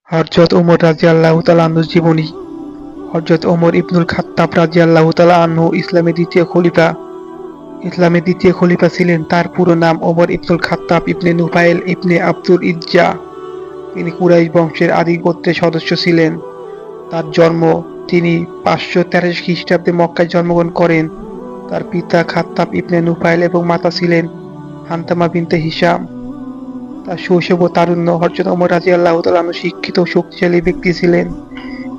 হযরত ওমর রাদিয়াল্লাহু তাআলা আনহুর জীবনী। হযরত ওমর ইবনুল খাত্তাব রাদিয়াল্লাহু তাআলা আনহু ইসলামের দ্বিতীয় খলিফা ছিলেন। তার পুরো নাম ওমর ইবনুল খাত্তাব ইবনে নুফাইল ইবনে আব্দুল ইজ্জা। তিনি কুরাইশ বংশের আদি গোত্রের সদস্য ছিলেন। তার জন্ম তিনি 583 খ্রিস্টাব্দে মক্কায় জন্মগ্রহণ করেন। তার পিতা খাত্তাব ইবনে নুফাইল এবং মাতা ছিলেন হান্তামা বিনতে হিশাম। তার শৈশব ও তারুণ্য। হযরত ওমর রাদিয়াল্লাহু তাআলা আনহু শিক্ষিত ও শক্তিশালী ব্যক্তি ছিলেন।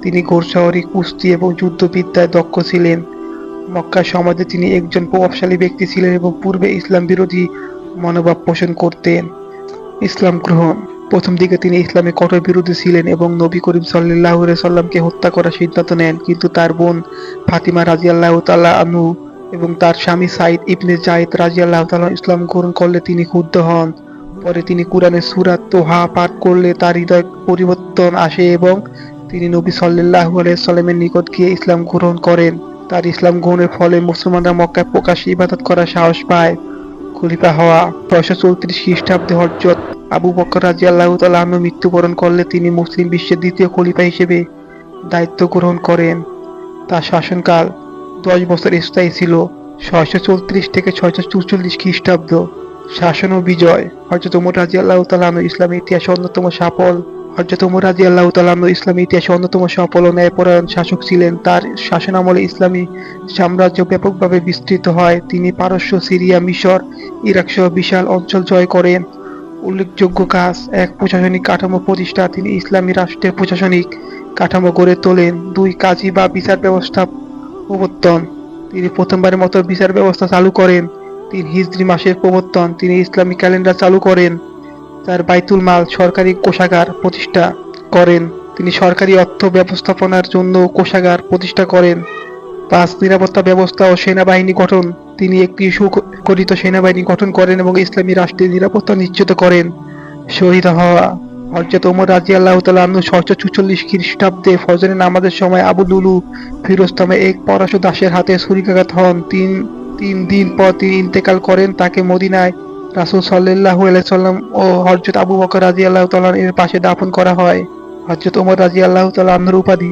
তিনি ঘোড়সওয়ারি, কুস্তি এবং যুদ্ধবিদ্যায় দক্ষ ছিলেন। মক্কার সমাজে তিনি একজন প্রভাবশালী ব্যক্তি ছিলেন এবং পূর্বে ইসলাম বিরোধী মনোভাব পোষণ করতেন। ইসলাম গ্রহণ। প্রথম দিকে তিনি ইসলামের কঠোর বিরোধী ছিলেন এবং নবী করিম সাল্লাল্লাহু আলাইহি সাল্লামকে হত্যা করার সিদ্ধান্ত নেন, কিন্তু তার বোন ফাতিমা রাদিয়াল্লাহু তাআলা আনহু এবং তার স্বামী সাঈদ ইবনে যায়েদ রাদিয়াল্লাহু তাআলা ইসলাম গ্রহণ করলে তিনি ক্ষুব্ধ হন। পরে তিনি কুরআনের সূরা তোহা পাঠ করলে তার হৃদয় পরিবর্তন আসে এবং তিনি নবী সাল্লাল্লাহু আলাইহি সাল্লামের নিকট গিয়ে ইসলাম গ্রহণ করেন। তার ইসলাম গ্রহণের ফলে মুসলমানরা মক্কায় প্রকাশ্যে ইবাদত করার সাহস পায়। খলিফা হওয়া। 634 খ্রিস্টাব্দে হযরত আবু বকর রাদিয়াল্লাহু তাআলা আনহু মৃত্যুবরণ করলে তিনি মুসলিম বিশ্বের দ্বিতীয় খলিফা হিসেবে দায়িত্ব গ্রহণ করেন। তার শাসনকাল 10 বছর স্থায়ী ছিল, 634 থেকে 644 খ্রিস্টাব্দ। শাসন ও বিজয়। হযরত ওমর রাদিয়াল্লাহু তাআলা আনহু ইসলামের ইতিহাসে অন্যতম সফল ও ন্যায়পরায়ণ শাসক ছিলেন। তার শাসনামলে ইসলামী সাম্রাজ্য ব্যাপকভাবে বিস্তৃত হয়। তিনি পারস্য, সিরিয়া, মিশর, ইরাক সহ বিশাল অঞ্চল জয় করেন। উল্লেখযোগ্য কাজ: 1. প্রশাসনিক কাঠামো প্রতিষ্ঠা। তিনি ইসলামী রাষ্ট্রের প্রশাসনিক কাঠামো গড়ে তোলেন। 2. কাজী বা বিচার ব্যবস্থা প্রবর্তন। তিনি প্রথমবারের মতো বিচার ব্যবস্থা চালু করেন। 3. হিজরি মাসের প্রবর্তন। তিনি ইসলামী ক্যালেন্ডার চালু করেন। 4. বাইতুল মাল, সরকারি কোষাগার প্রতিষ্ঠা করেন। তিনি সরকারি অর্থ ব্যবস্থাপনার জন্য কোষাগার প্রতিষ্ঠা করেন। 5. নিরাপত্তা ব্যবস্থা ও সেনাবাহিনী গঠন। তিনি একটি সুগঠিত সেনাবাহিনী গঠন করেন এবং ইসলামী রাষ্ট্রের নিরাপত্তা নিশ্চিত করেন। শহীদ হওয়া। হযরত ওমর রাদিয়াল্লাহু তাআলা আনহু 644 খ্রিস্টাব্দে ফজরের নামাজের সময় আবু লুলু ফিরোজ নামে এক পরশ দাসের হাতে ছুরিকাঘাত হন। 3 দিন পর তিনি ইন্তেকাল করেন। তাকে মদিনায় রাসূল সাল্লাল্লাহু আলাইহি সাল্লাম ও হযরত আবু বকর রাদিয়াল্লাহু তাআলা এর পাশে দাফন করা হয়। হযরত ওমর রাদিয়াল্লাহু তাআলা আনহুর উপাধি।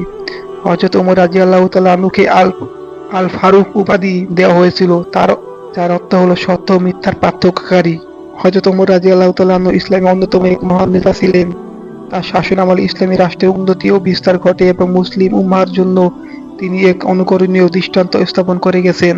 হযরত ওমর রাদিয়াল্লাহু তাআলা আনহুকে আল ফারুক উপাধি দেওয়া হয়েছিল, যার অর্থ হলো সত্য ও মিথ্যার পার্থক্যকারী। হযরত ওমর রাদিয়াল্লাহু তাআলা আনহু ইসলামের অন্যতম এক মহান নেতা ছিলেন। তার শাসনামলে ইসলামী রাষ্ট্রের উন্নতি ও বিস্তার ঘটে এবং মুসলিম উম্মাহর জন্য তিনি এক অনুকরণীয় দৃষ্টান্ত স্থাপন করে গেছেন।